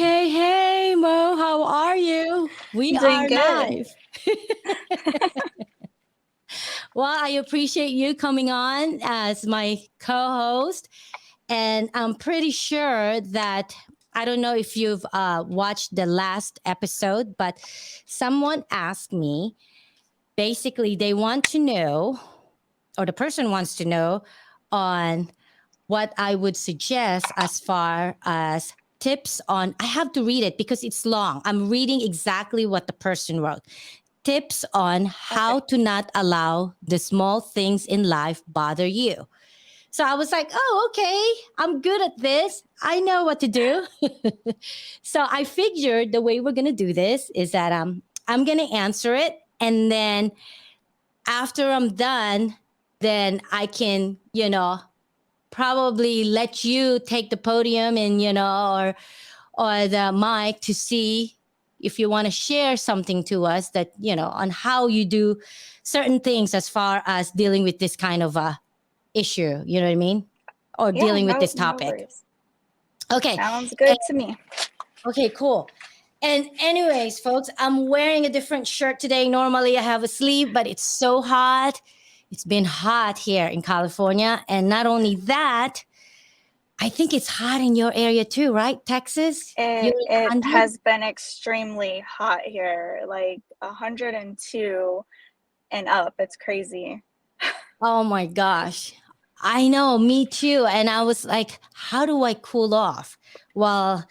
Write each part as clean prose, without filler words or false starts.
Hey, Mo, how are you? We Doing are good. live. Well, I appreciate you coming on as my co host. And I'm pretty sure that I don't know if you've watched the last episode, but someone asked me basically, they want to know, or the person wants to know, on what I would suggest as far as tips on. I have to read it because it's long. I'm reading exactly what the person wrote. Tips on how Okay. to not allow the small things in life bother you. So I was like, oh, okay, I'm good at this. I know what to do. So I figured the way we're going to do this is that I'm going to answer it. And then after I'm done, then I can, probably let you take the podium and or the mic to see if you want to share something to us that on how you do certain things as far as dealing with this kind of issue, you know what I mean, or Yeah, dealing with no, this no topic. worries. Okay. Sounds And- good to me. okay, cool. And anyways, folks, I'm wearing a different shirt today. Normally I have a sleeve, but it's so hot. It's been hot here in California, and not only that, I think it's hot in your area too, right? Texas? You're It in 100? has been extremely hot here, like 102 and up. It's crazy. Oh my gosh. I know, me too. And I was like, how do I cool off? Well,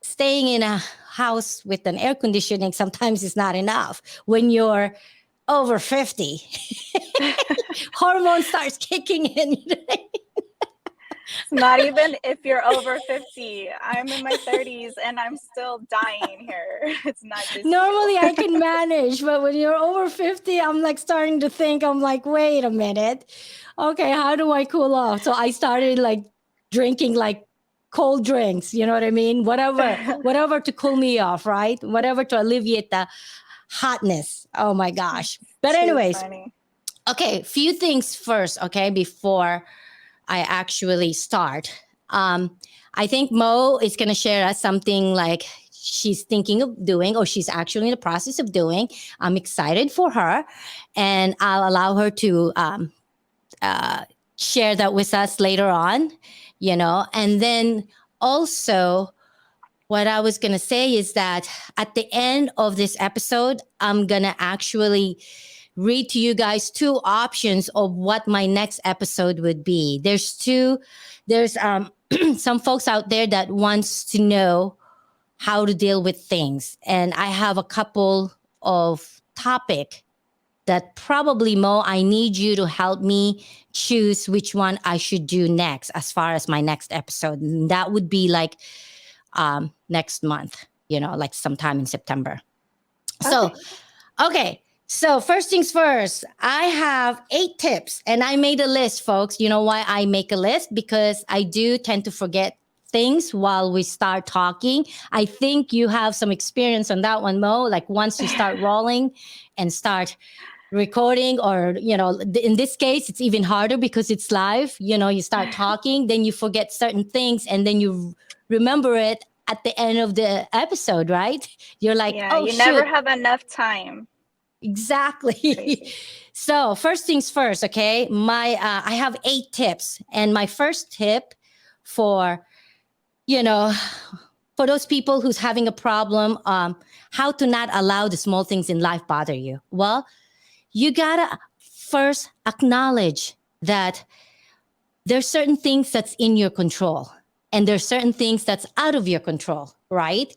staying in a house with an air conditioning sometimes is not enough when you're over 50. Hormone starts kicking in. It's not even if you're over 50. I'm in my 30s and I'm still dying here. It's not just you. Normally I can manage, but when you're over 50, I'm like starting to think, I'm like, wait a minute. Okay, how do I cool off? So I started like drinking like cold drinks, you know what I mean? Whatever to cool me off, right? Whatever to alleviate the hotness. Oh my gosh. But Too anyways, funny. okay, few things first, okay, before I actually start. Um, I think Mo is going to share us something like she's thinking of doing, or she's actually in the process of doing. I'm excited for her, and I'll allow her to uh, share that with us later on, And then also, what I was going to say is that at the end of this episode, I'm going to actually read to you guys two options of what my next episode would be. There's some folks out there that wants to know how to deal with things, and I have a couple of topic that probably, Mo, I need you to help me choose which one I should do next as far as my next episode. And that would be like next month, like sometime in September. So Okay. okay. So, first things first, I have 8 tips and I made a list, folks. You know why I make a list? Because I do tend to forget things while we start talking. I think you have some experience on that one, Mo. Like once you start rolling and start recording, or, in this case, it's even harder because it's live. You start talking, then you forget certain things and then you remember it at the end of the episode, right? You're like, Yeah, oh, you never shoot. have enough time. Exactly. Crazy. So first things first, okay. I have 8 tips, and my first tip for you know for those people who's having a problem, how to not allow the small things in life bother you. Well, you gotta first acknowledge that there's certain things that's in your control, and there's certain things that's out of your control, right?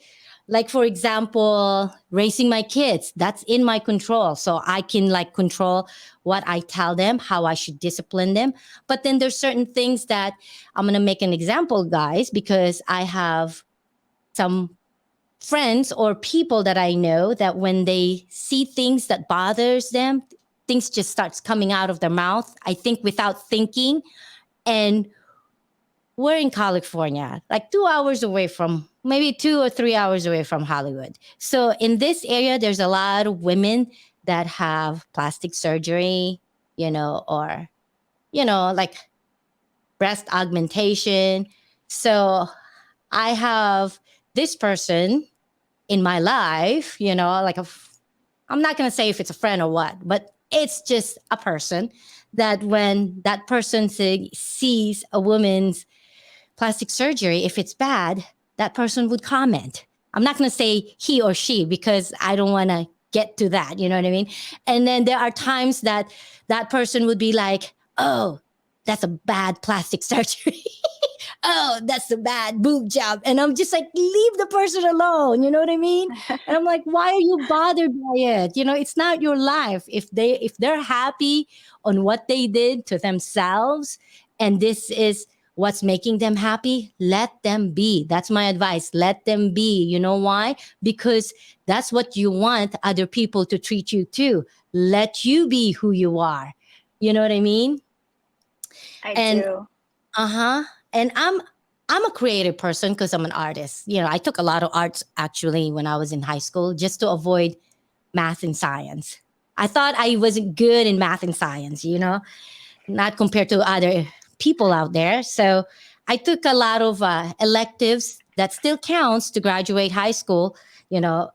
Like for example, raising my kids, that's in my control, so I can like control what I tell them, how I should discipline them. But then there's certain things that I'm going to make an example, guys, because I have some friends or people that I know that when they see things that bothers them, things just starts coming out of their mouth, I think, without thinking. And we're in California, like 2 hours away from, maybe 2 or 3 hours away from Hollywood. So in this area, there's a lot of women that have plastic surgery, or, like breast augmentation. So I have this person in my life, like I'm not going to say if it's a friend or what, but it's just a person that when that person sees a woman's plastic surgery, if it's bad, that person would comment. I'm not going to say he or she because I don't want to get to that. You know what I mean? And then there are times that that person would be like, oh, that's a bad plastic surgery. Oh, that's a bad boob job. And I'm just like, leave the person alone. You know what I mean? And I'm like, why are you bothered by it? It's not your life. If they're happy on what they did to themselves, and this is what's making them happy, let them be. That's my advice. Let them be. You know why? Because that's what you want other people to treat you too. Let you be who you are. You know what I mean? I And do. uh-huh. And I'm a creative person because I'm an artist. I took a lot of arts actually when I was in high school just to avoid math and science. I thought I wasn't good in math and science, not compared to other people out there. So I took a lot of electives that still counts to graduate high school, you know,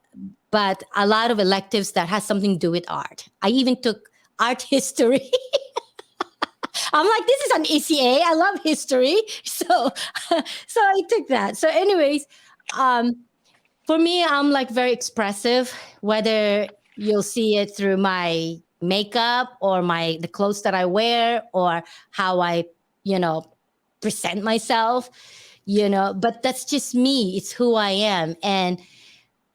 but a lot of electives that has something to do with art. I even took art history. I'm like, this is an ECA. I love history. So I took that. So anyways, um, for me, I'm like very expressive, whether you'll see it through my makeup or the clothes that I wear or how I, you know, present myself, but that's just me. It's who I am. And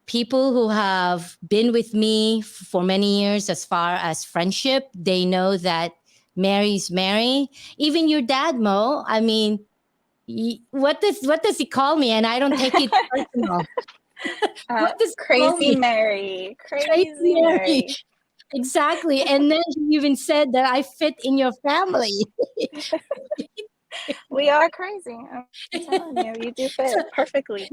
people who have been with me for many years as far as friendship, they know that Mary's Mary. Even your dad, Mo. I mean, what does he call me? And I don't take it personal. What does he call Crazy me? Mary. Crazy Crazy Mary. Mary. Exactly. And then he even said that I fit in your family. We are crazy. I'm telling you, you do fit so, perfectly.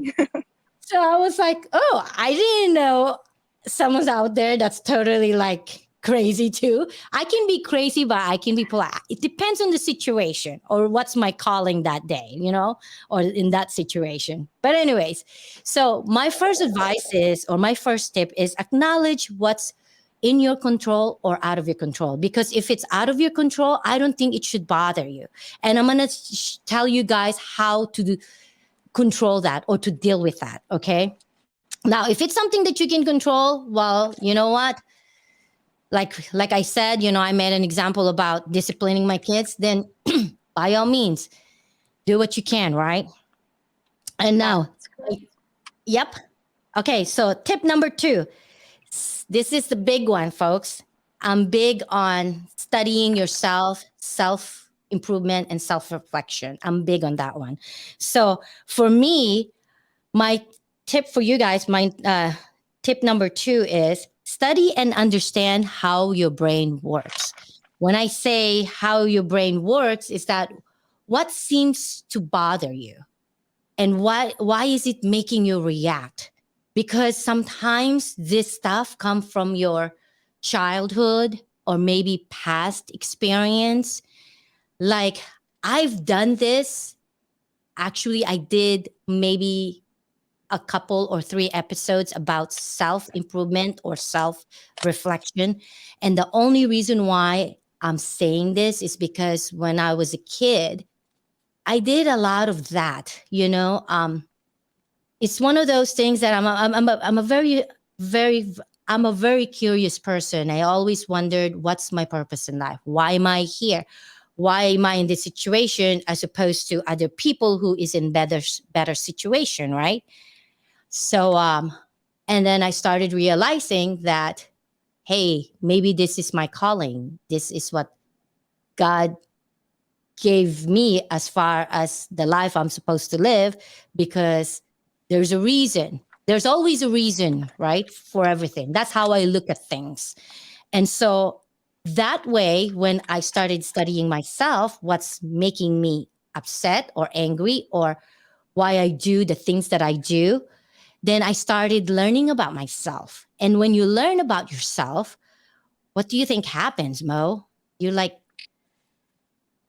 so I was like, oh, I didn't know someone's out there that's totally like crazy too. I can be crazy, but I can be polite. It depends on the situation or what's my calling that day, or in that situation. But anyways, so my first advice is, or my first tip is acknowledge what's in your control or out of your control. Because if it's out of your control, I don't think it should bother you. And I'm going to tell you guys how to control that or to deal with that. Okay. Now, if it's something that you can control, well, you know what? Like I said, I made an example about disciplining my kids. Then, by all means, do what you can, right? And now, That's great. yep. Okay. So, tip number 2. This is the big one, folks. I'm big on studying yourself, self improvement, and self reflection. I'm big on that one. So, for me, my tip for you guys, my tip number 2 is study and understand how your brain works. When I say how your brain works, is that what seems to bother you and why is it making you react? Because sometimes this stuff come from your childhood or maybe past experience. Like I've done this. Actually, I did maybe a couple or 3 episodes about self improvement or self reflection. And the only reason why I'm saying this is because when I was a kid, I did a lot of that. It's one of those things that I'm a very, very, I'm a very curious person. I always wondered what's my purpose in life? Why am I here? Why am I in this situation as opposed to other people who is in better situation, right? So, and then I started realizing that, hey, maybe this is my calling. This is what God gave me as far as the life I'm supposed to live, because there's a reason. There's always a reason, right? For everything. That's how I look at things. And so that way, when I started studying myself, what's making me upset or angry or why I do the things that I do, then I started learning about myself. And when you learn about yourself, what do you think happens, Mo? You like,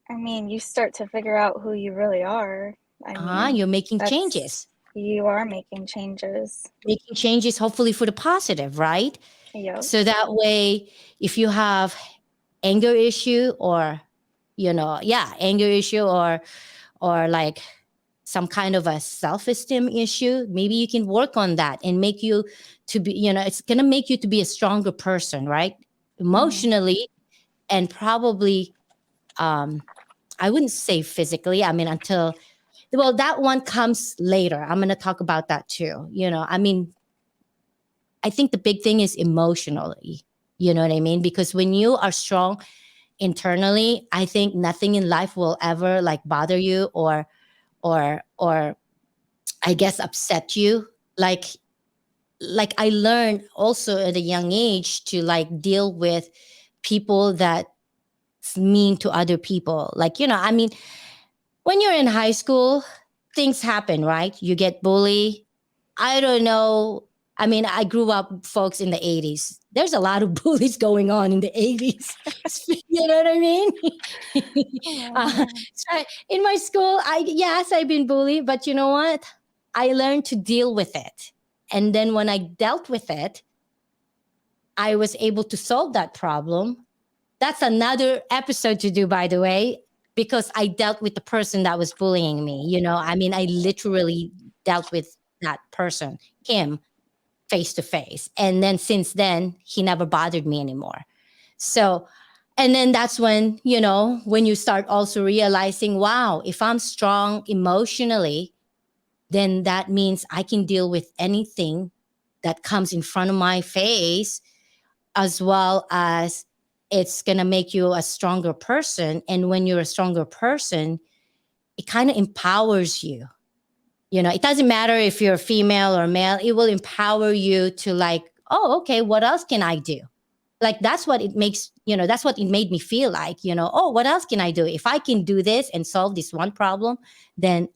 I mean, you start to figure out who you really are. I mean, you're making that's changes. You are making changes. making changes, hopefully for the positive, right? Yep. So that way, if you have anger issue or, anger issue or like some kind of a self-esteem issue, maybe you can work on that and make you to be, it's going to make you to be a stronger person, right? Mhm. Emotionally, and probably, um, I wouldn't say physically. I mean, until, well, that one comes later. I'm going to talk about that too. I mean, I think the big thing is emotionally. You know what I mean? Because when you are strong internally, I think nothing in life will ever like bother you or I guess upset you. Like I learned also at a young age to like deal with people that's mean to other people. Like, I mean, when you're in high school, things happen, right? You get bullied. I don't know. I mean, I grew up, folks, in the 80s. There's a lot of bullies going on in the 80s. You know what I mean? Oh, So in my school, yes, I've been bullied, but you know what? I learned to deal with it. And then when I dealt with it, I was able to solve that problem. That's another episode to do, by the way, because I dealt with the person that was bullying me. I mean, I literally dealt with that person, him, face to face. And then since then, he never bothered me anymore. So, and then that's when, when you start also realizing, wow, if I'm strong emotionally, then that means I can deal with anything that comes in front of my face, as well as it's going to make you a stronger person. And when you're a stronger person, it kind of empowers you. It doesn't matter if you're female or male, it will empower you to like, oh, okay, what else can I do? Like that's what it makes, that's what it made me feel like, oh, what else can I do? If I can do this and solve this one problem, then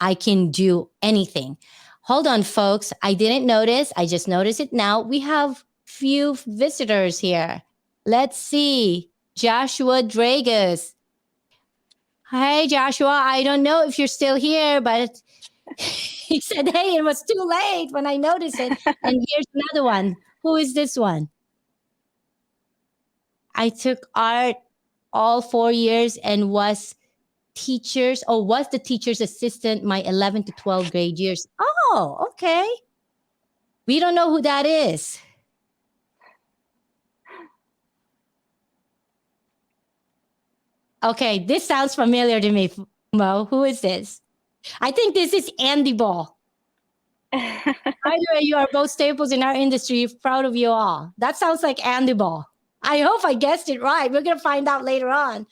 I can do anything. Hold on, folks. I didn't notice. I just noticed it now. We have few visitors here. Let's see. Joshua Dragus. Hey, Joshua. I don't know if you're still here, but he said, hey, it was too late when I noticed it. And here's another one. Who is this one? I took art all 4 years and was the teacher's assistant my 11 to 12 grade years. Oh, okay. We don't know who that is. Okay, this sounds familiar to me, Mo. Who is this? I think this is Andy Ball. Either way, you are both staples in our industry. Proud of you all. That sounds like Andy Ball. I hope I guessed it right. We're gonna find out later on.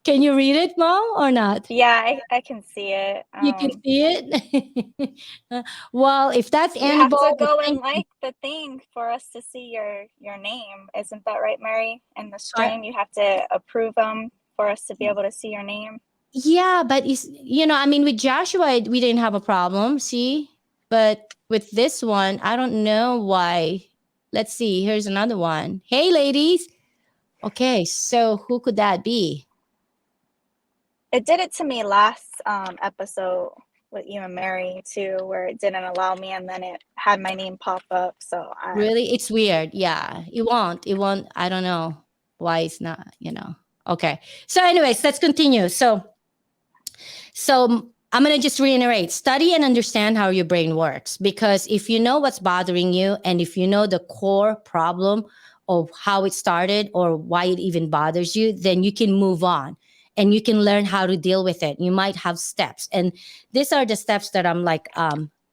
Can you read it, Mo, or not? yeah, I can see it. You can see it. Well, if that's You Andy have to Ball, go and thank you. like the thing for us to see your name. Isn't that right, Mary? In the Uh, stream, you have to approve them for us to be able to see your name. yeah, but I mean, with Joshua, we didn't have a problem. See, but with this one, I don't know why. Let's see. Here's another one. Hey, ladies. Okay, so who could that be? It did it to me last episode with you and Mary too, where it didn't allow me, and then it had my name pop up. So Really? It's weird. Yeah, it won't. It won't. I don't know why it's not. Okay. So, anyways, let's continue. So I'm going to just reiterate, study and understand how your brain works, because if you know what's bothering you and if you know the core problem of how it started or why it even bothers you, then you can move on and you can learn how to deal with it. You might have steps, and these are the steps that I'm like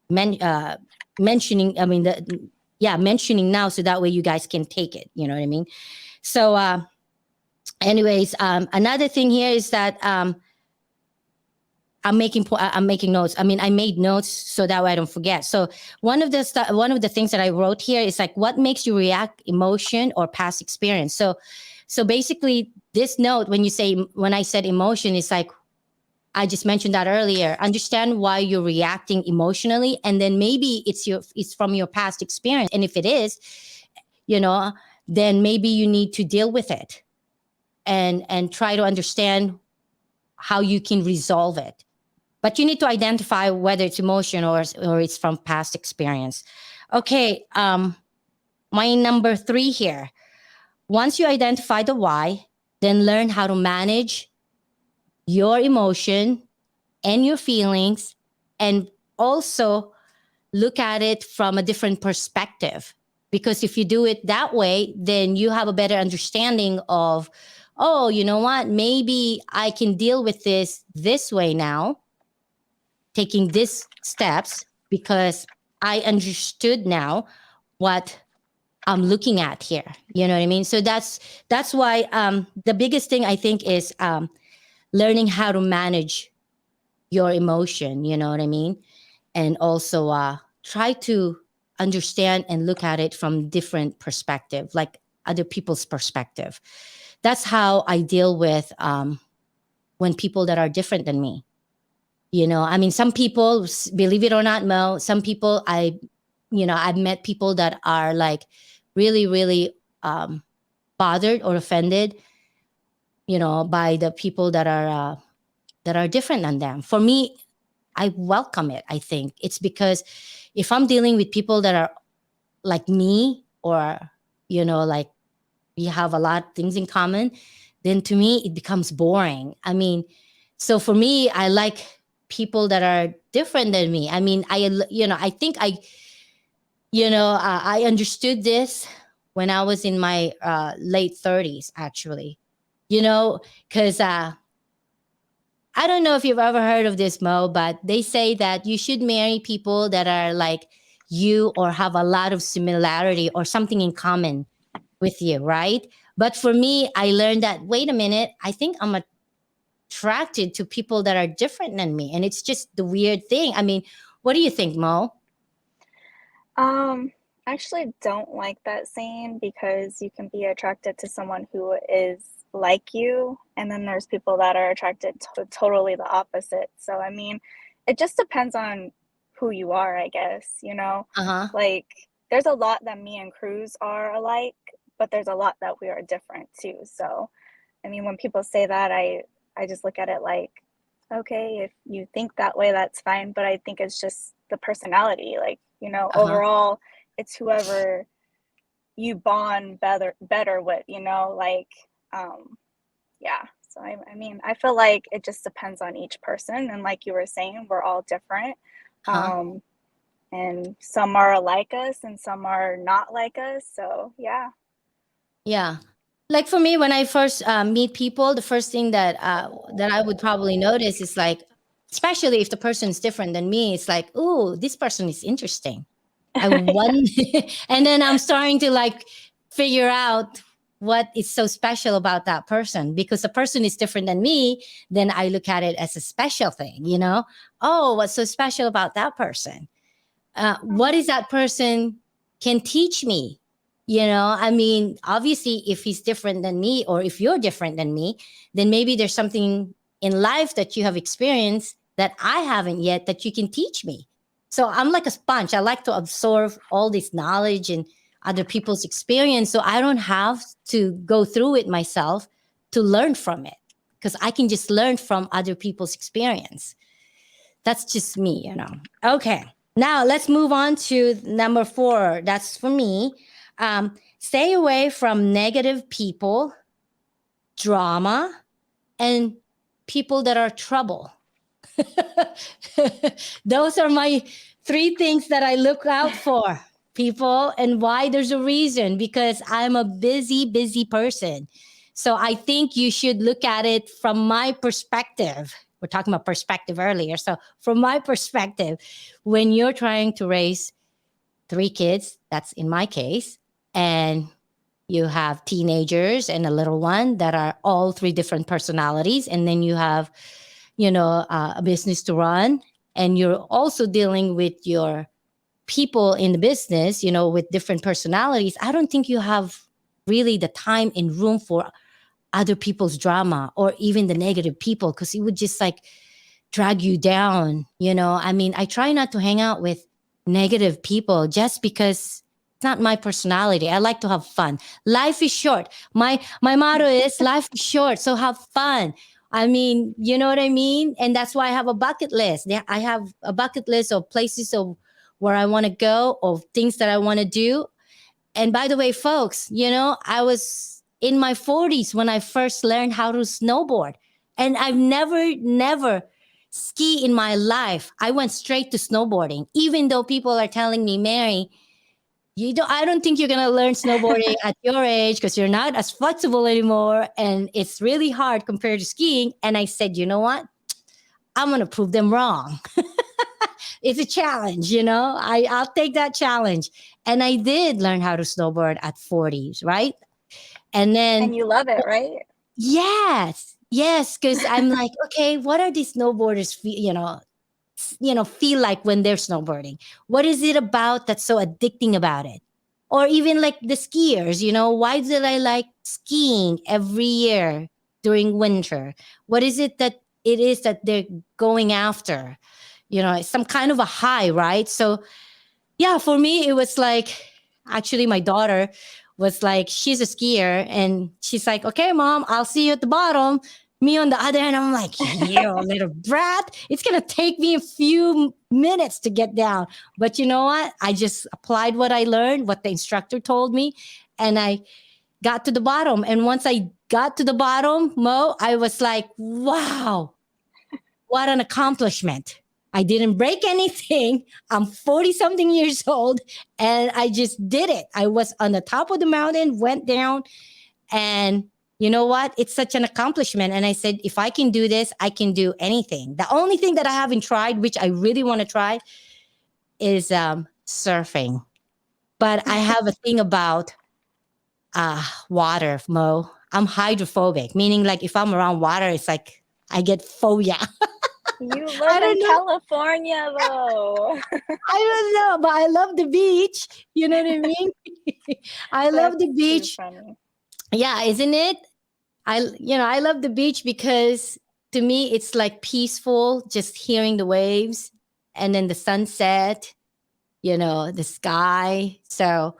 mentioning. I mean, mentioning now, so that way you guys can take it. You know what I mean? So, anyways, another thing here is that I'm making notes. I mean, I made notes so that way I don't forget. So one of the things that I wrote here is like, what makes you react: emotion or past experience? So basically, this note, when I said emotion, is like, I just mentioned that earlier. Understand why you're reacting emotionally, and then maybe it's from your past experience. And if it is, you know, then maybe you need to deal with it and try to understand how you can resolve it. But you need to identify whether it's emotion or it's from past experience. Okay, my number 3 here. Once you identify the why, then learn how to manage your emotion and your feelings, and also look at it from a different perspective. Because if you do it that way, then you have a better understanding of, oh, you know what? Maybe I can deal with this way now, taking these steps because I understood now what I'm looking at here. You know what I mean? So that's why the biggest thing I think is learning how to manage your emotion. You know what I mean? And also try to understand and look at it from different perspective, like other people's perspective. That's how I deal with when people that are different than me. You know, I mean, some people, believe it or not, Mo, some people I've met people that are like really, really bothered or offended, by the people that are different than them. For me, I welcome it. I think it's because if I'm dealing with people that are like me, or like we have a lot of things in common, then to me it becomes boring. I mean, so for me, I like people that are different than me. I mean, I think I understood this when I was in my late 30s, actually. Because I don't know if you've ever heard of this, Mo, but they say that you should marry people that are like you or have a lot of similarity or something in common with you, right? But for me, I learned that, wait a minute, I think I'm attracted to people that are different than me. And it's just the weird thing. I mean, what do you think, Mo? I actually don't like that saying because you can be attracted to someone who is like you, and then there's people that are attracted to totally the opposite. So, I mean, it just depends on who you are, I guess, you know? Uh huh. Like, there's a lot that me and Cruz are alike, but there's a lot that we are different too. So, I mean, when people say that, I just look at it like, okay, if you think that way, that's fine. But I think it's just the personality. Like, Uh huh. overall, it's whoever you bond better with, like, um, yeah. So I mean, I feel like it just depends on each person. And like you were saying, we're all different. Huh. Um, and some are like us and some are not like us. So yeah. Yeah. Like for me, when I first meet people, the first thing that I would probably notice is like, especially if the person's different than me, it's like, oh, this person is interesting. I want, and then I'm starting to like figure out what is so special about that person, because the person is different than me. Then I look at it as a special thing. Oh, what's so special about that person? What is that person can teach me? I mean, obviously, if he's different than me or if you're different than me, then maybe there's something in life that you have experienced that I haven't yet that you can teach me. So I'm like a sponge. I like to absorb all this knowledge and other people's experience, so I don't have to go through it myself to learn from it, because I can just learn from other people's experience. That's just me. Okay. Now let's move on to number 4. That's for me. Stay away from negative people, drama, and people that are trouble. Those are my 3 things that I look out for, people. And why? There's a reason, because I'm a busy, busy person. So I think you should look at it from my perspective. We're talking about perspective earlier. So from my perspective, when you're trying to raise 3 kids, that's in my case, and you have teenagers and a little one that are all 3 different personalities, and then you have a business to run, and you're also dealing with your people in the business, with different personalities. I don't think you have really the time and room for other people's drama or even the negative people, because it would just like drag you down. I mean, I try not to hang out with negative people just because it's not my personality. I like to have fun. Life is short. My motto is life is short, so have fun. I mean, you know what I mean? And that's why I have a bucket list. I have a bucket list of places of where I want to go, of things that I want to do. And by the way, folks, I was in my 40s when I first learned how to snowboard. And I've never ski in my life. I went straight to snowboarding, even though people are telling me, Mary, I don't think you're gonna learn snowboarding at your age because you're not as flexible anymore, and it's really hard compared to skiing. And I said, you know what? I'm gonna prove them wrong. It's a challenge, I'll take that challenge. And I did learn how to snowboard at 40s, right? And then And you love it, right? yes, because I'm like, okay, what are these snowboarders feel like when they're snowboarding? What is it about that's so addicting about it? Or even like the skiers, why did I like skiing every year during winter? What is it that it is that they're going after? It's some kind of a high, right? So yeah, for me, it was like, actually, my daughter was like, she's a skier, and she's like, okay, mom, I'll see you at the bottom. Me on the other hand, I'm like, you little brat, it's gonna take me a few minutes to get down. But you know what? I just applied what I learned, what the instructor told me, and I got to the bottom. And once I got to the bottom, Mo, I was like, wow, what an accomplishment. I didn't break anything. I'm 40 something years old, and I just did it. I was on the top of the mountain, went down, and you know what? It's such an accomplishment. And I said, if I can do this, I can do anything. The only thing that I haven't tried, which I really want to try, is surfing. But I have a thing about water, Mo. I'm hydrophobic, meaning like if I'm around water, it's like I get phobia. You I live in don't know. California, though. I don't know, but I love the beach. You know what I mean? I love That's the too beach. funny. Yeah, isn't it? I love the beach because to me it's like peaceful, just hearing the waves and then the sunset, the sky. So,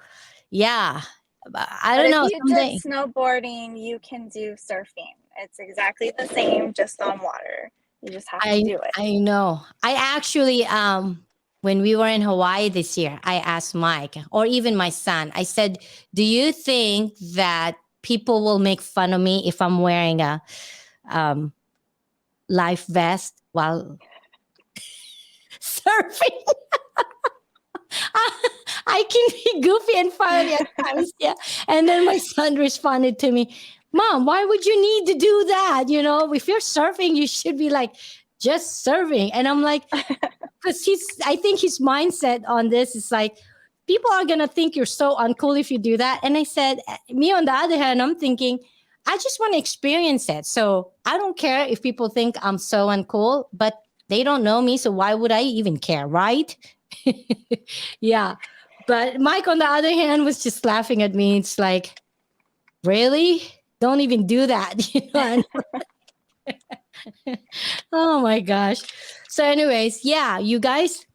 yeah. But I But don't if know, you did someday. snowboarding, you can do surfing. It's exactly the same, just on water. You just have to I do it. I know. I actually when we were in Hawaii this year, I asked Mike or even my son. I said, "Do you think that people will make fun of me if I'm wearing a um, life vest while surfing?" I can be goofy and funny at times, yeah. And then my son responded to me, Mom, why would you need to do that? If you're surfing, you should be like just surfing. And I'm like, because I think his mindset on this is like, people are gonna think you're so uncool if you do that. And I said, me on the other hand, I'm thinking, I just want to experience it. So I don't care if people think I'm so uncool, but they don't know me. So why would I even care, right? Yeah. But Mike, on the other hand, was just laughing at me. It's like, really? Don't even do that. Oh my gosh. So, anyways, yeah, you guys,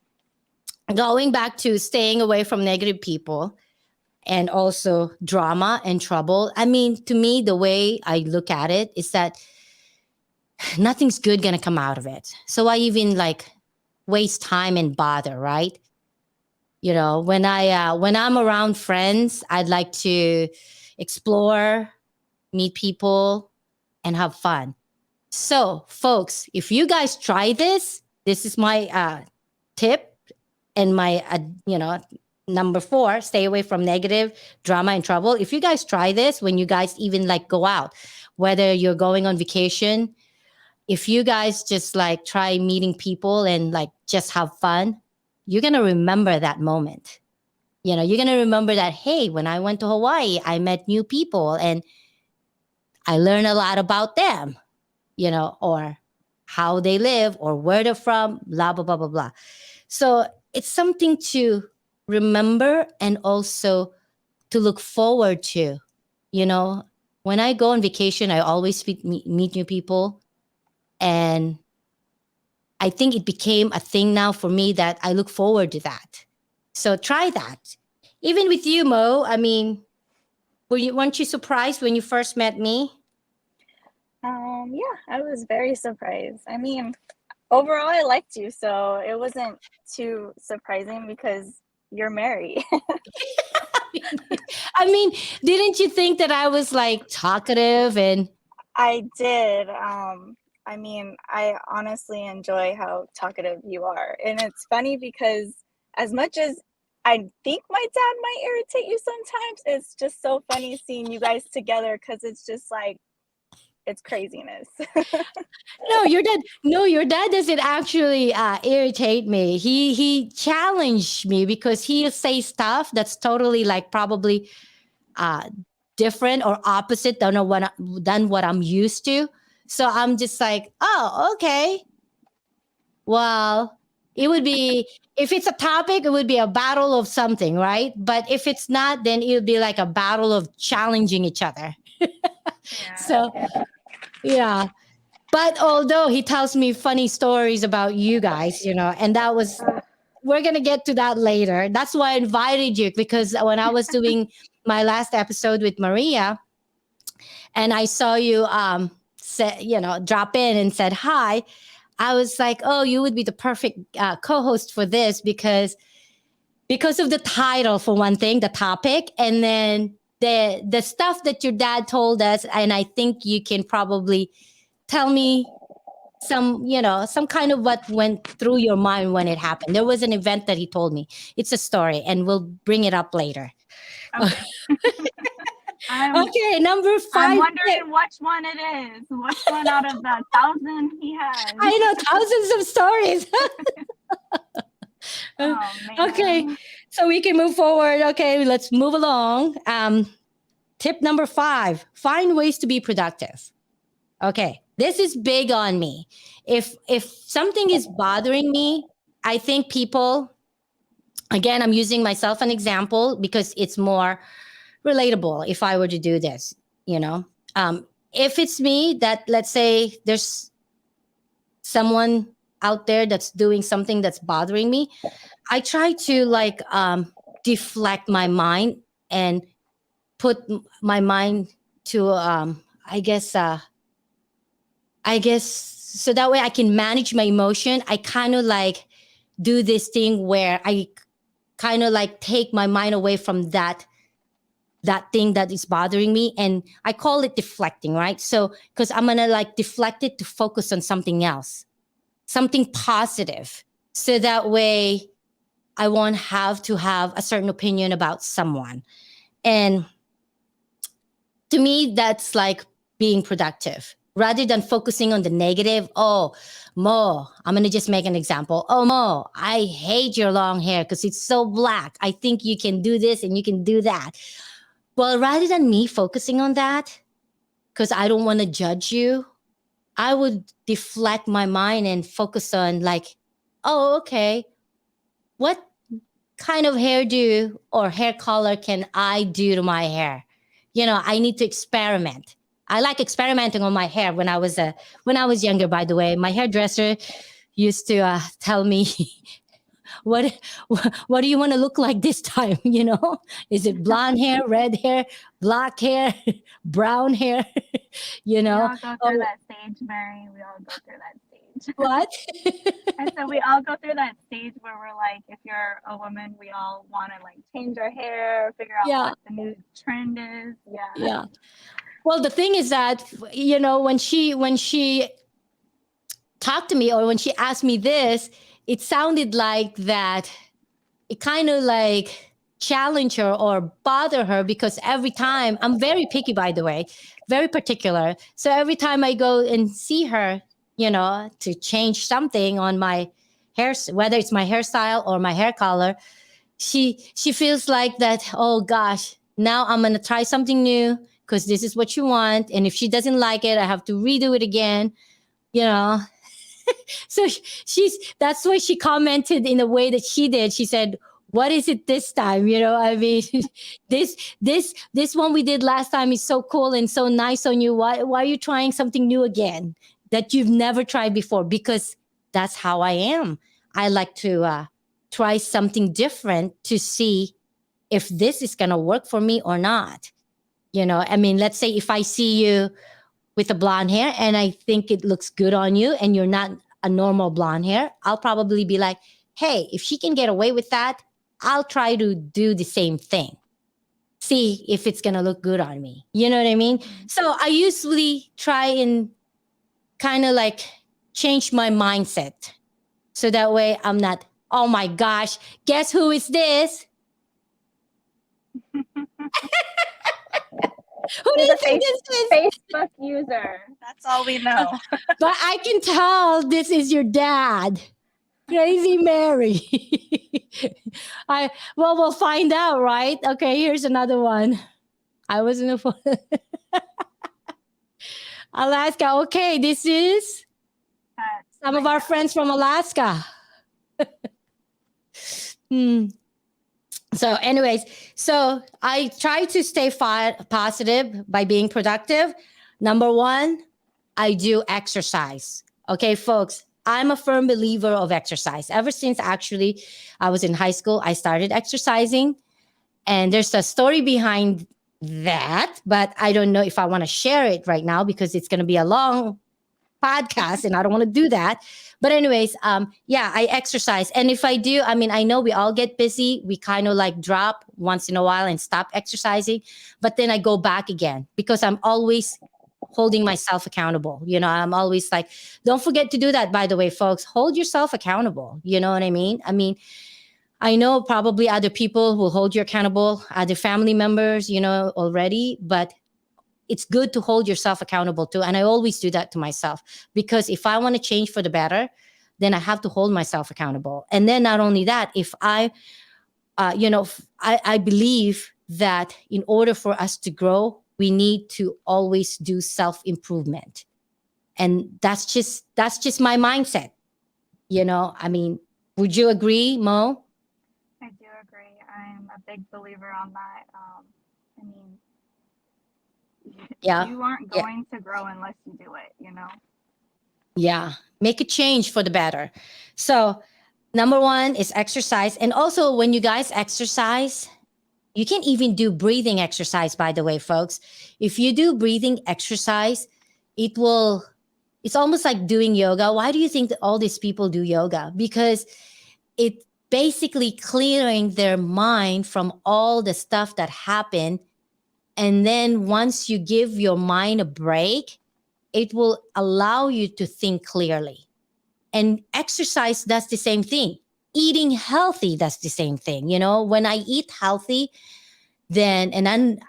going back to staying away from negative people and also drama and trouble. I mean, to me, the way I look at it is that nothing's good gonna come out of it. So I even like waste time and bother, right? When I'm around friends, I'd like to explore, meet people, and have fun. So, folks, if you guys try this is my tip and my number 4: stay away from negative drama and trouble. If you guys try this when you guys even like go out, whether you're going on vacation, if you guys just like try meeting people and like just have fun, you're gonna remember that moment. You're going to remember that, hey, when I went to Hawaii, I met new people and I learned a lot about them, or how they live or where they're from, blah, blah, blah, blah, blah. So it's something to remember and also to look forward to. When I go on vacation, I always meet new people. And I think it became a thing now for me that I look forward to that. So try that. Even with you, Mo, I mean, weren't you surprised when you first met me? Yeah, I was very surprised. I mean, overall, I liked you, so it wasn't too surprising because you're married. I mean, didn't you think that I was like talkative and I did. I mean, I honestly enjoy how talkative you are. And it's funny because as much as I think my dad might irritate you sometimes, it's just so funny seeing you guys together because it's just like, it's craziness. no, your dad doesn't actually irritate me. He challenged me because he'll say stuff that's totally like probably uh different or opposite than what I'm used to. So I'm just like, oh, okay. Well, it would be if it's a topic, it would be a battle of something, right? But if it's not, then it would be like a battle of challenging each other. Yeah. So yeah. But although he tells me funny stories about you guys, and that was we're gonna get to that later. That's why I invited you because when I was doing my last episode with Maria and I saw you drop in and said hi, I was like, oh, you would be the perfect co-host for this because of the title for one thing, the topic, and then the stuff that your dad told us, and I think you can probably tell me some kind of what went through your mind when it happened. There was an event that he told me. It's a story, and we'll bring it up later. Okay. I'm Okay, number I'm 5 tip. wondering which one it is. Which one out of the thousand he has? I know thousands of stories. Oh Okay, man. so we can move forward. Okay, let's move along. Tip number 5: find ways to be productive. Okay, this is big on me. If something is bothering me, I think people, again, I'm using myself an example because it's more relatable if I were to do this, you know. If it's me that, let's say there's someone out there that's doing something that's bothering me, I try to like deflect my mind and put my mind to I guess so that way I can manage my emotion. I kind of like do this thing where I kind of like take my mind away from that thing that is bothering me, and I call it deflecting, right? So because I'm gonna like deflect it to focus on something else, something positive, so that way I won't have to have a certain opinion about someone. And to me, that's like being productive rather than focusing on the negative. Oh, Mo, I'm going to just make an example. Oh, Mo, I hate your long hair because it's so black. I think you can do this and you can do that. Well, rather than me focusing on that, because I don't want to judge you, I would deflect my mind and focus on, like, oh, okay, what kind of hairdo or hair color can I do to my hair? I need to experiment. I like experimenting on my hair when I was younger. By the way, my hairdresser used to tell me, "What what do you want to look like this time? Is it blonde hair, red hair, black hair, brown hair? you We know, all go through oh, that stage, Mary. We all go through that stage. what?" I said we all go through that stage where we're like, if you're a woman, we all want to like change our hair, figure out Yeah, what the new trend is. Yeah. yeah. Well, the thing is that when she talked to me or when she asked me this, it sounded like that it kind of like challenge her or bother her because every time I'm very picky, by the way, very particular. So every time I go and see her, to change something on my hair, whether it's my hairstyle or my hair color, she feels like that, oh gosh, now I'm gonna try something new because this is what you want. And if she doesn't like it, I have to redo it again, you know so she's that's why she commented in the way that she did. She said, what is it this time? I mean, this one we did last time is so cool and so nice on you. Why are you trying something new again that you've never tried before? Because that's how I am. I like to try something different to see if this is going to work for me or not. I mean, let's say if I see you with the blonde hair and I think it looks good on you and you're not a normal blonde hair, I'll probably be like, hey, if she can get away with that, I'll try to do the same thing. See if it's going to look good on me. You know what I mean? So I usually try and kind of like change my mindset. So that way I'm not, oh my gosh, guess who is this? Who do You're you the think this is? Facebook user. That's all we know. But I can tell this is your dad. Crazy Mary. We'll find out, right? Okay, here's another one. I was in a Alaska. Okay, this is some of our friends from Alaska. Hmm. So, anyways, so I try to stay positive by being productive. Number one, I do exercise. Okay, folks, I'm a firm believer of exercise. Ever since actually I was in high school, I started exercising. And there's a story behind that, but I don't know if I want to share it right now because it's going to be a long podcast and I don't want to do that. But anyways, yeah, I exercise. And if I do, I mean, I know we all get busy. We kind of like drop once in a while and stop exercising, but then I go back again because I'm always holding myself accountable. You know, I'm always like, don't forget to do that, by the way, folks. Hold yourself accountable. You know what I mean? I know probably other people will hold you accountable, other family members, you know, already, but it's good to hold yourself accountable too. And I always do that to myself because if I want to change for the better, then I have to hold myself accountable. And then not only that, if I believe that in order for us to grow, we need to always do self-improvement. And that's just my mindset. You know, I mean, would you agree, Mo? I do agree. I'm a big believer on that. I mean, Yeah. you aren't Yeah. going to grow unless you do it, you know? Yeah. Make a change for the better. So, number one is exercise. And also, when you guys exercise, you can even do breathing exercise, by the way, folks. If you do breathing exercise, it will, it's almost like doing yoga. Why do you think that all these people do yoga? Because it basically clearing their mind from all the stuff that happened. And then once you give your mind a break, it will allow you to think clearly. And exercise does the same thing. Eating healthy does the same thing. You know, when I eat healthy, then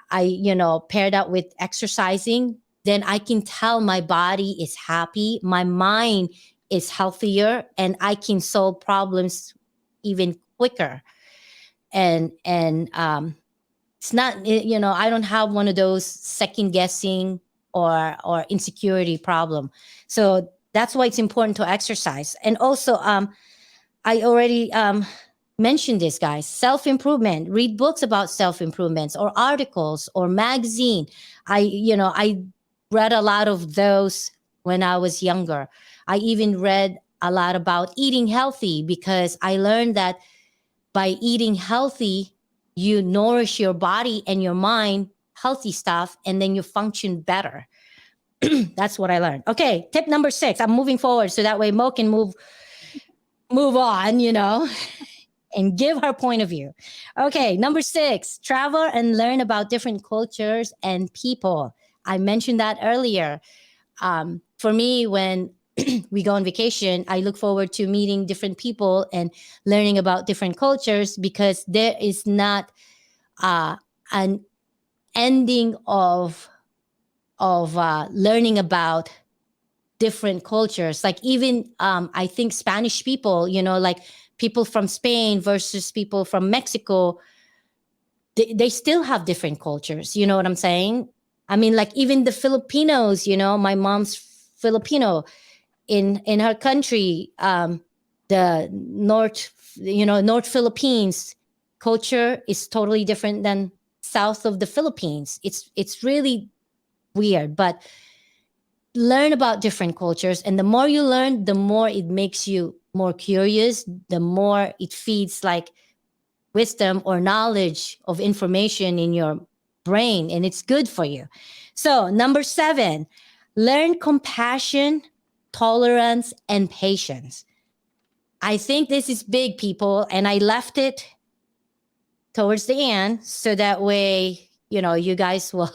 I, pair that with exercising, then I can tell my body is happy, my mind is healthier, and I can solve problems even quicker. And it's not, I don't have one of those second guessing or insecurity problem. So that's why it's important to exercise. And also, I already mentioned this, guys. Self-improvement. Read books about self-improvements or articles or magazine. I read a lot of those when I was younger. I even read a lot about eating healthy because I learned that by eating healthy, you nourish your body and your mind, healthy stuff, and then you function better. That's what I learned. Okay, tip number 6. I'm moving forward so that way Mo can move on, and give her point of view. Okay, number 6, travel and learn about different cultures and people. I mentioned that earlier. For me, when we go on vacation, I look forward to meeting different people and learning about different cultures because there is not an ending of learning about different cultures. Like even I think Spanish people, like people from Spain versus people from Mexico, they still have different cultures. You know what I'm saying? I mean, like even the Filipinos, my mom's Filipino. In her country, the North Philippines culture is totally different than south of the Philippines. It's really weird, but learn about different cultures, and the more you learn, the more it makes you more curious, the more it feeds like wisdom or knowledge of information in your brain, and it's good for you. So number 7, Learn compassion, tolerance, and patience. I think this is big, people, and I left it towards the end so that way, you guys will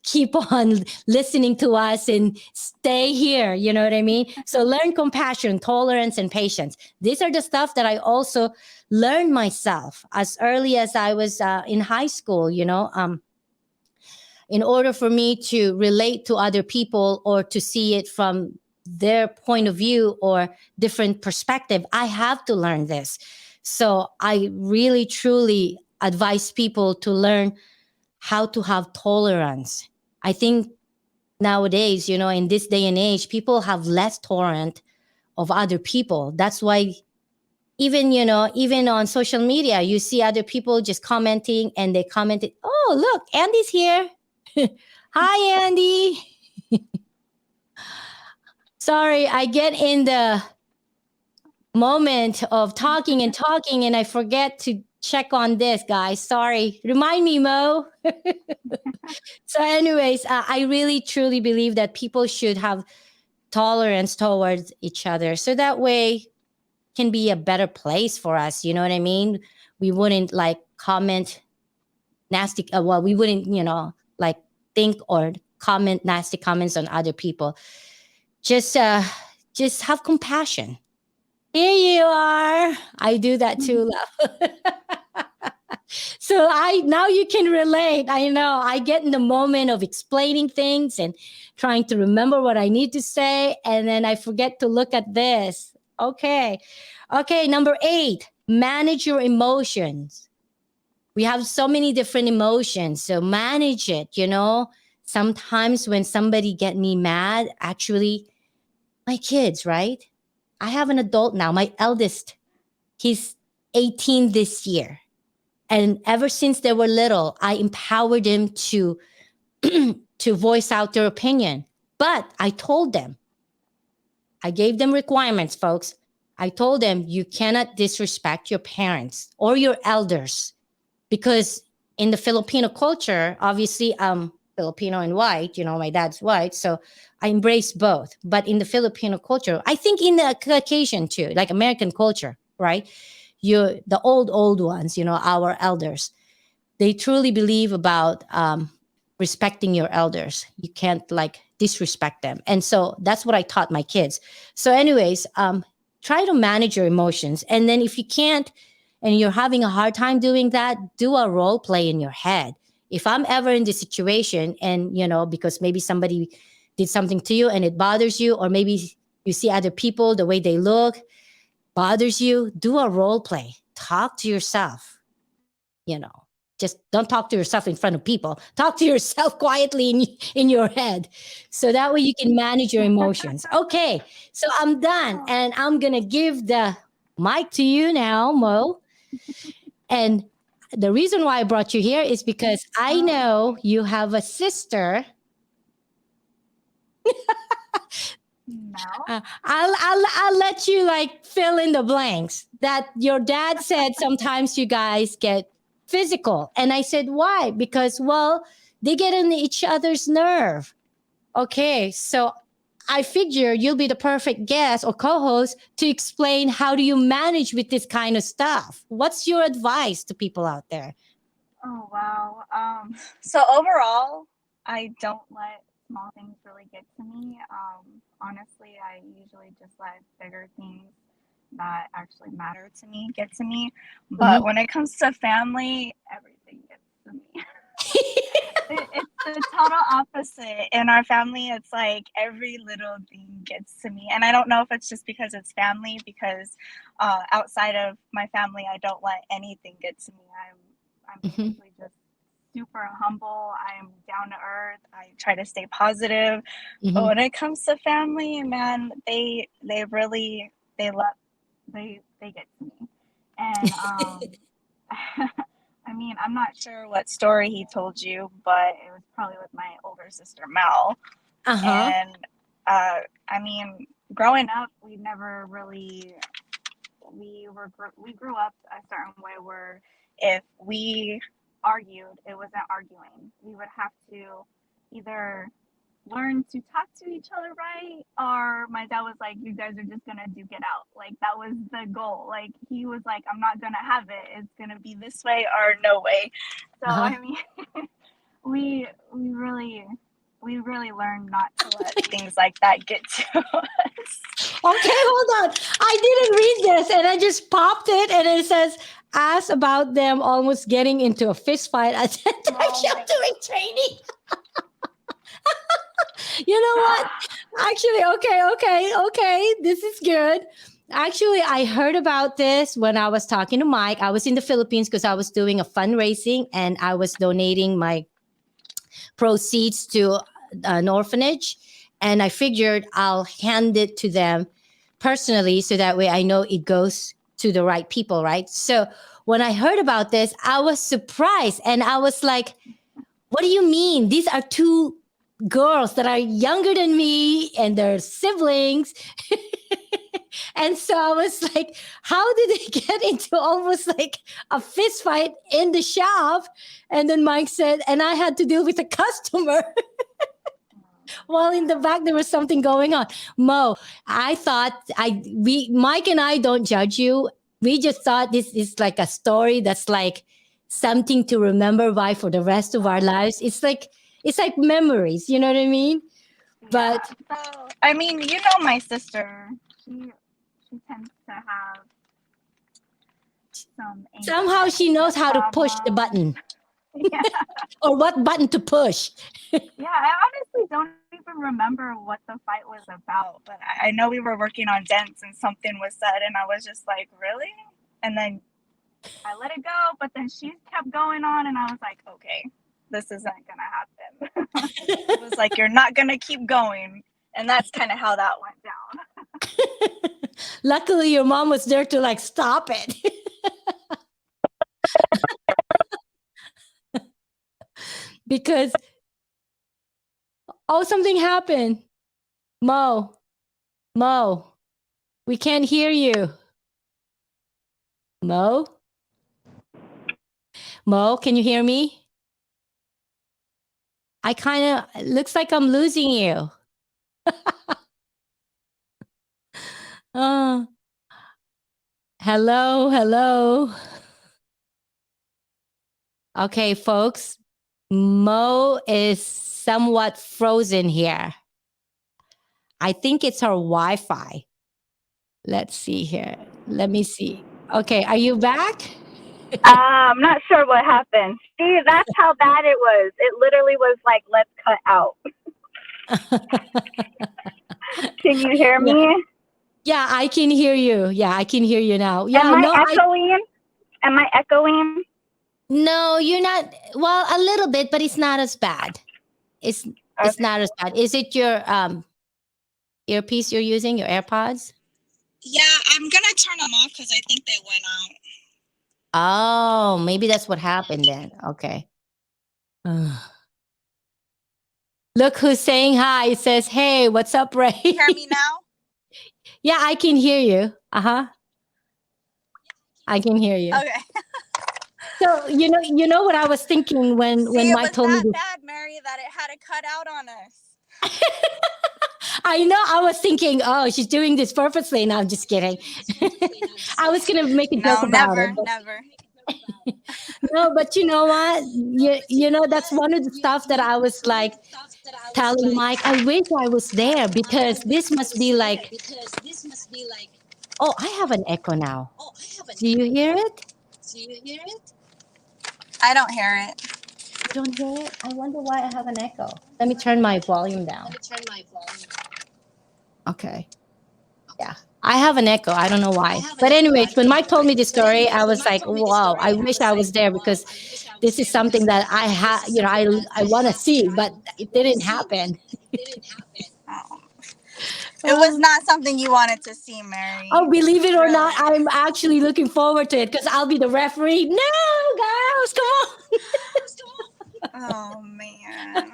keep on listening to us and stay here. You know what I mean? So learn compassion, tolerance, and patience. These are the stuff that I also learned myself as early as I was in high school. In order for me to relate to other people or to see it from their point of view or different perspective, I have to learn this. So I really truly advise people to learn how to have tolerance. I think nowadays, in this day and age, people have less tolerant of other people. That's why even on social media, you see other people just commenting and they commented, "Oh, look, Andy's here." Hi, Andy. Sorry, I get in the moment of talking and talking and I forget to check on this, guys. Sorry. Remind me, Mo. So, anyways, I really truly believe that people should have tolerance towards each other. So that way can be a better place for us. You know what I mean? We wouldn't like comment nasty, well, we wouldn't, like think or comment nasty comments on other people. Just have compassion. Here you are. I do that too, love. So I now you can relate. I know I get in the moment of explaining things and trying to remember what I need to say, and then I forget to look at this. Okay. Okay, number 8, manage your emotions. We have so many different emotions, so manage it. Sometimes when somebody get me mad, actually my kids, right? I have an adult now, my eldest, he's 18 this year. And ever since they were little, I empowered them to to voice out their opinion. But I told them, I gave them requirements, folks. I told them you cannot disrespect your parents or your elders because in the Filipino culture, obviously I'm Filipino and white, my dad's white, so I embrace both. But in the Filipino culture, I think in the Caucasian too, like American culture, right? The old ones, our elders, they truly believe about respecting your elders. You can't like disrespect them. And so that's what I taught my kids. So, anyways, try to manage your emotions. And then if you can't and you're having a hard time doing that, do a role play in your head. If I'm ever in this situation and, because maybe somebody did something to you and it bothers you, or maybe you see other people, the way they look bothers you, do a role play. Talk to yourself, you know just don't talk to yourself in front of people. Talk to yourself quietly in your head, so that way you can manage your emotions. Okay, so I'm done Oh, and I'm gonna give the mic to you now, Mo. And the reason why I brought you here is because I oh, know you have a sister. no. I'll let you like fill in the blanks. That your dad said sometimes you guys get physical, and I said why? Because well, they get on each other's nerve. Okay, so I figure you'll be the perfect guest or co-host to explain how do you manage with this kind of stuff. What's your advice to people out there? Oh, wow. So overall, I don't let small things really get to me. Honestly, I usually just let bigger things that actually matter to me get to me. But Mhm. when it comes to family, everything gets to me. It's the total opposite. In our family, it's like every little thing gets to me. And I don't know if it's just because it's family, because outside of my family, I don't let anything get to me. I'm Mhm. basically just super humble. I'm down to earth. I try to stay positive. But Mhm. when it comes to family, man, they really they get to me. And I mean, I'm not sure what story he told you, but it was probably with my older sister Mel. Uh-huh. And I mean, growing up, we never really we grew up a certain way where if we argued, it wasn't arguing. We would have to either learn to talk to each other right, or my dad was like, you guys are just gonna duke it out. Like that was the goal. Like he was like, I'm not gonna have it. It's gonna be this way or no way. So Uh-huh. I mean, we really learned not to let things like that get to us. Okay, hold on. I didn't read this and I just popped it and it says, ask about them almost getting into a fist fight at sheltering training. You know what? Actually, okay. This is good. Actually, I heard about this when I was talking to Mike. I was in the Philippines because I was doing a fundraising and I was donating my proceeds to an orphanage. And I figured I'll hand it to them personally so that way I know it goes to the right people, right? So when I heard about this, I was surprised and I was like, what do you mean? These are two girls that are younger than me and they're siblings. And so I was like, how did they get into almost like a fist fight in the shop? And then Mike said, and I had to deal with a customer. While in the back there was something going on. Mo, I thought Mike and I don't judge you. We just thought this is like a story that's like something to remember by for the rest of our lives. It's like memories, you know what I mean? But so I mean, you know, my sister, she tends to have some somehow she knows how to push the button. Yeah. Or what button to push. Yeah, I honestly don't even remember what the fight was about, but I know we were working on dents and something was said, and I was just like, really? And then I let it go, but then she kept going on, and I was like, okay, this isn't gonna happen. It was like, you're not gonna keep going, and that's kind of how that went down. Luckily, your mom was there to like stop it. Because something happened. Mo, we can't hear you. Mo, can you hear me? I kind of looks like I'm losing you. Oh, hello. Okay, folks, Mo is somewhat frozen here. I think it's her Wi-Fi. Let's see here. Let me see. Okay, are you back? I'm not sure what happened. See, that's how bad it was. It literally was like, let's cut out. Can you hear me? Yeah, I can hear you. Yeah, I can hear you now. Yeah, Am I echoing? Am I echoing? No, you're not. Well, a little bit, but it's not as bad. It's not as bad. Is it your earpiece you're using, your AirPods? Yeah, I'm gonna turn them off because I think they went out. Oh, maybe that's what happened then. Okay. Look who's saying hi. It says, hey, what's up, Ray? Hear me now? Yeah, I can hear you. I can hear you. Okay. So you know what I was thinking when Mike told me. It was that bad, Mary, that it had to cut out on us. I know. I was thinking, oh, she's doing this purposely. No, I'm just kidding. I was gonna make a joke about it. Never. No, but you know what? You know that's one of the stuff that I was like telling Mike. I wish I was there because this must be like. Oh, I have an echo now. Do you hear it? I don't hear it. You don't hear it? I wonder why I have an echo. Let me turn my volume down. Okay. Yeah. I have an echo. I don't know why. But anyways, when Mike told me this story, I was like, wow, I wish I was there because this is something that I want to see, but it didn't happen. It was not something you wanted to see, Mary. Oh, believe it or not, I'm actually looking forward to it because I'll be the referee. No, girls, come on. Oh, man.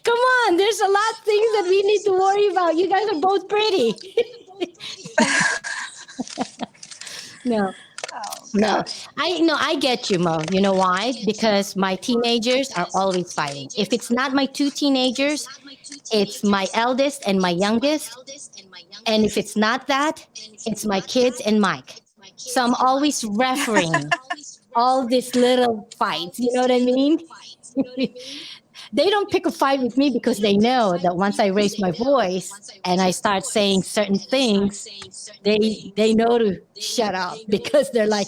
Come on. There's a lot of things that we need to worry about. You guys are both pretty. No. Oh, No, Gosh. I get you, Mo. You know why? Because my teenagers are always fighting. If it's not my two teenagers, it's my eldest and my youngest. And if it's not that, it's my kids and Mike. So I'm always refereeing all these little fights. You know what I mean? They don't pick a fight with me because they know that once I raise my voice and I start saying certain things, they know to shut up because they're like,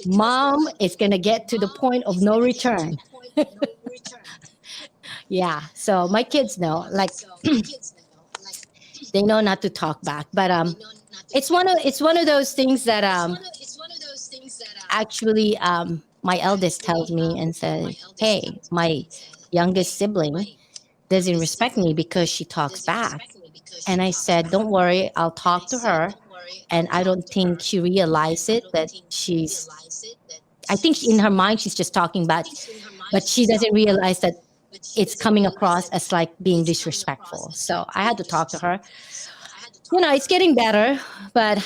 Mom is gonna get to the point of no return. Yeah. So my kids know, like they know not to talk back. But it's one of those things that actually my eldest tells me and says, "Hey, my youngest sibling doesn't respect me because she talks back." And I said, "Don't worry, I'll talk to her." And I don't think she realized it that she's. I think in her mind she's just talking about, but she doesn't realize that it's coming across as like being disrespectful. So I had to talk to her. It's getting better, but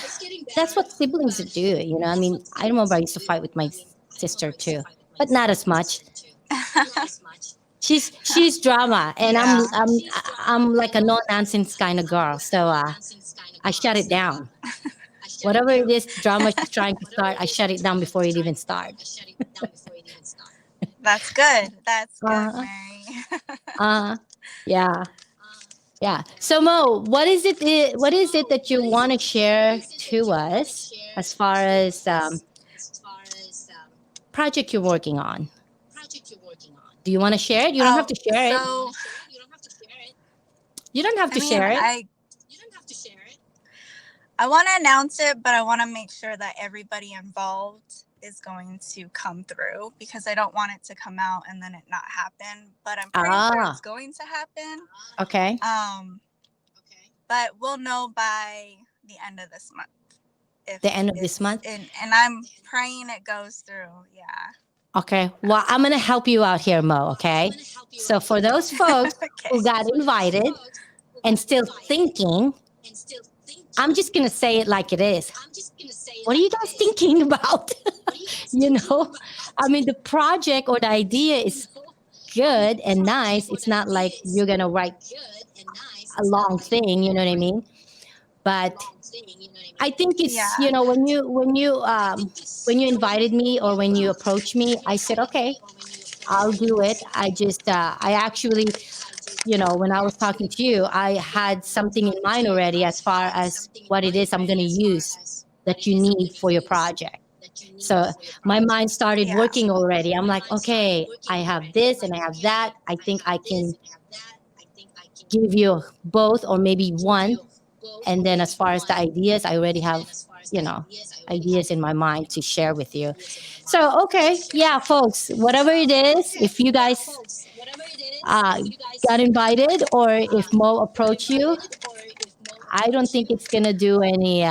that's what siblings do. I mean, I remember I used to fight with my sister too, but not as much. She's drama, and I'm Yeah. I'm I'm like a no nonsense kind of girl. So I shut it down. Whatever it is, drama she's trying to start, I shut it down before it even starts. That's good. That's good, Uh, Mary. uh, yeah, yeah. So Mo, what is it that you want to share to us as far as project you're working on? Do you want to share it? You don't have Oh, to share it. so You don't have I to mean, share it. I want to announce it, but I want to make sure that everybody involved is going to come through because I don't want it to come out and then it not happen. But I'm pretty sure it's Ah, going to happen. okay. Um, but we'll know by the end of this month if The end of this it's month. in, and I'm praying it goes through. Yeah. Okay. Well, I'm gonna help you out here, Mo. Okay. So for those folks Okay. who got invited and still thinking, I'm just gonna say it like it is. What are you guys thinking about? I mean, the project or the idea is good and nice. It's not like you're gonna write a long thing. You know what I mean? But I think it's Yeah. when you invited me or when you approached me, I said okay, I'll do it. I actually when I was talking to you, I had something in mind already as far as what it is I'm going to use that you need for your project. So my mind started Yeah. working already. I'm like, okay, I have this and I have that. I think I can give you both or maybe one. And then as far as the ideas, I already have, you know, ideas in my mind to share with you. So, okay. Yeah, folks, whatever it is, if you guys uh, got invited or if Mo approached you, I don't think it's going to do any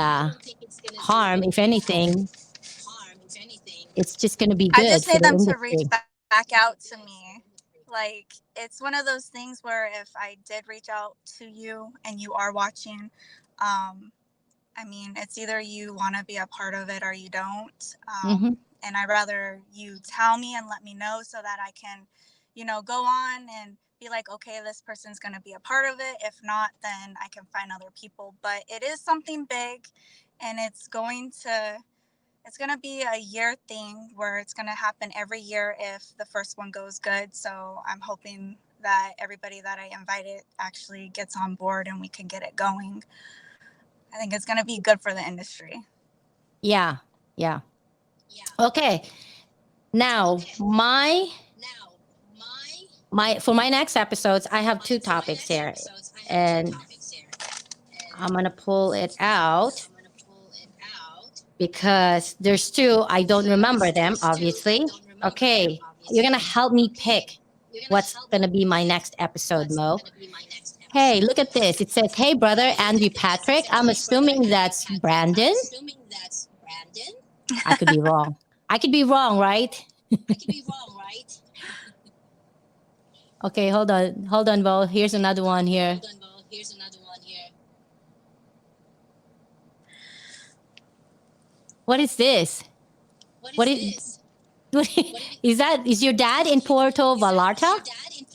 harm. If anything, it's just going to be I good just for need the them to reach industry. back out to me. Like, it's one of those things where if I did reach out to you and you are watching, um, I mean, it's either you want to be a part of it or you don't. Hmm. And I'd rather you tell me and let me know so that I can, go on and be like, okay, this person's going to be a part of it. If not, then I can find other people. But it is something big and it's going to be a year thing where it's going to happen every year if the first one goes good. So I'm hoping that everybody that I invited actually gets on board and we can get it going. I think it's going to be good for the industry. Yeah. Yeah. Okay. Now, my for my next episodes, I have two topics here, and I'm gonna pull it out because there's two. I don't remember them, obviously. Okay, you're gonna help me pick what's gonna be my next episode, Mo. Hey, look at this. It says, "Hey, brother, Andy Patrick." I'm assuming that's Brandon. I could be wrong. I could be wrong, right? Okay, hold on, Bo. Here's another one here. What is this? What is is your dad in Puerto Vallarta? It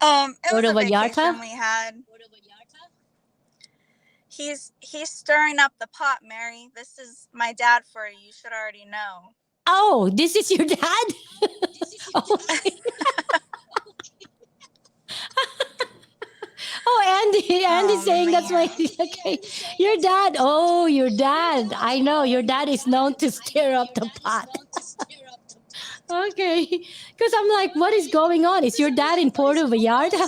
was Puerto a Vallarta? vacation we had. He's stirring up the pot, Mary. This is my dad for you. You should already know. Oh, this is your dad? Okay. Oh, Andy's Oh saying that's why. man. Okay, your dad. Oh, your dad. I know your dad is known to stir up the pot. Okay, because I'm like, what is going on? Is your dad in Puerto Vallarta?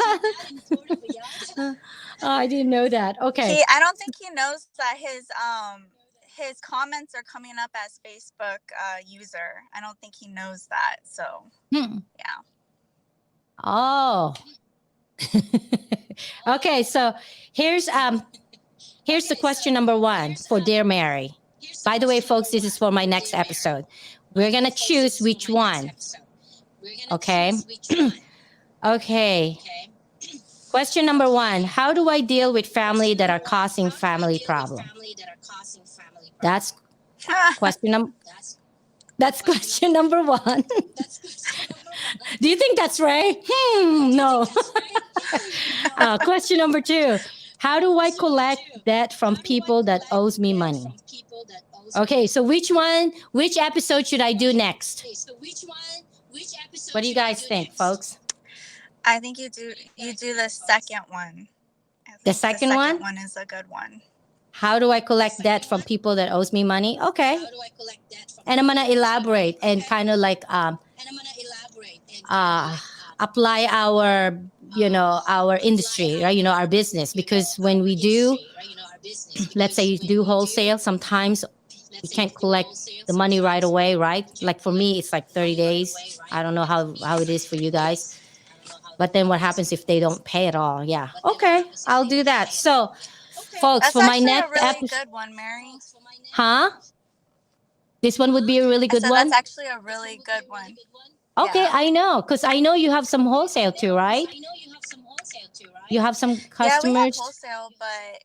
Oh, I didn't know that. Okay. I don't think he knows that his comments are coming up as Facebook user. I don't think he knows that. So Hmm. yeah. Oh. Okay, so here's the question number one for Dear Mary. By the way, folks, this is for my next episode. We're gonna choose which one. Okay. Okay. Question number one: how do I deal with family that are causing family problem? That's question number. That's question number one. Do you think that's right? No. Question number two: how do I collect debt from people that owes me money? Okay, so which episode should I do next? What do you guys think, folks? I think you do the second one. The second one? One is a good one. How do I collect debt from people that owes me money? Okay. And I'm gonna elaborate and kind of like apply our our industry, right? Our business, because when we do, let's say you do wholesale, sometimes you can't collect the money right away, right? Like for me, it's like 30 days. I don't know how it is for you guys. But then what happens if they don't pay at all? Yeah. Okay, I'll do that. So, folks, That's for my actually a next really episode, good one, Mary. huh? This one would be a really good So one. that's actually a really good one. Okay, Yeah. I know, because I know you have some wholesale too, right? You have some Yeah, we have customers. wholesale, but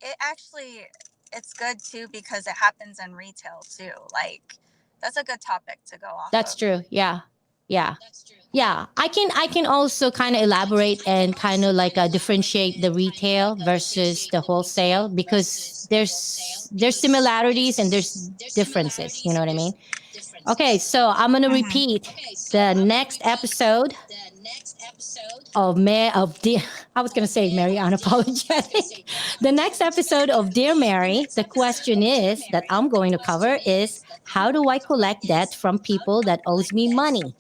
it actually it's good too because it happens in retail too. Like that's a good topic to go off That's of. true. Yeah. Yeah. Yeah. I can also kind of elaborate and kind of like differentiate the retail versus the wholesale, because there's similarities and there's differences. You know what I mean? Okay, so I'm gonna Mhm. repeat the next episode of I was gonna say Mary Unapologetic. The next episode of Dear Mary, the question is that I'm going to cover is, how do I collect debt from people that owes me money?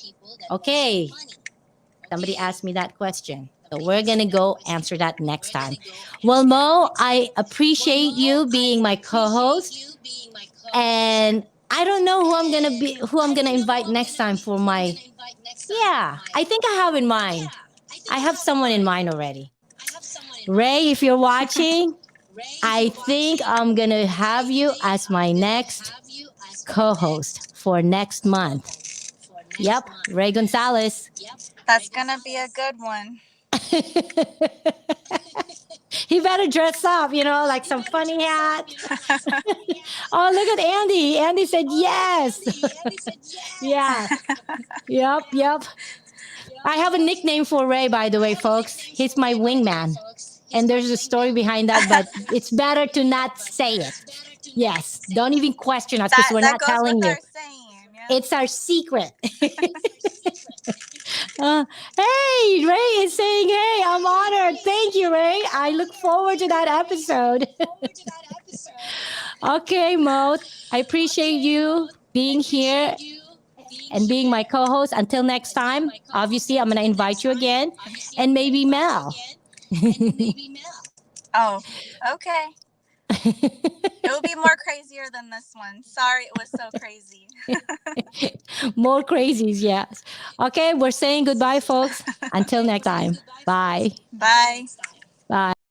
Okay. Somebody asked me that question. So we're going to go answer that next time. Well, Mo, I appreciate you being my co-host, and I don't know who I'm going to invite next time for my. Yeah, I think I have in mind. I have someone in mind already. Ray, if you're watching, I think I'm going to have you as my next co-host for next month. Yep, Ray Gonzalez. That's gonna be a good one. He better dress up, like some funny hat. Oh, look at Andy. Andy said yes. Yeah. Yep. I have a nickname for Ray, by the way, folks. He's my wingman. And there's a story behind that, but it's better to not say it. Yes. Don't even question us, because we're That not goes telling with you. our saying. Yeah. It's our secret. Hey, Ray is saying, hey, I'm honored. Thank you, Ray. I look forward to that episode. Okay, Mo, I appreciate you being here and being my co-host. Until next time, obviously, I'm going to invite you again, and maybe Mel. Oh, okay. It will be more crazier than this one. Sorry, it was so crazy. More crazies, yes. Okay, we're saying goodbye, folks. Until next time. Bye. Bye. Bye.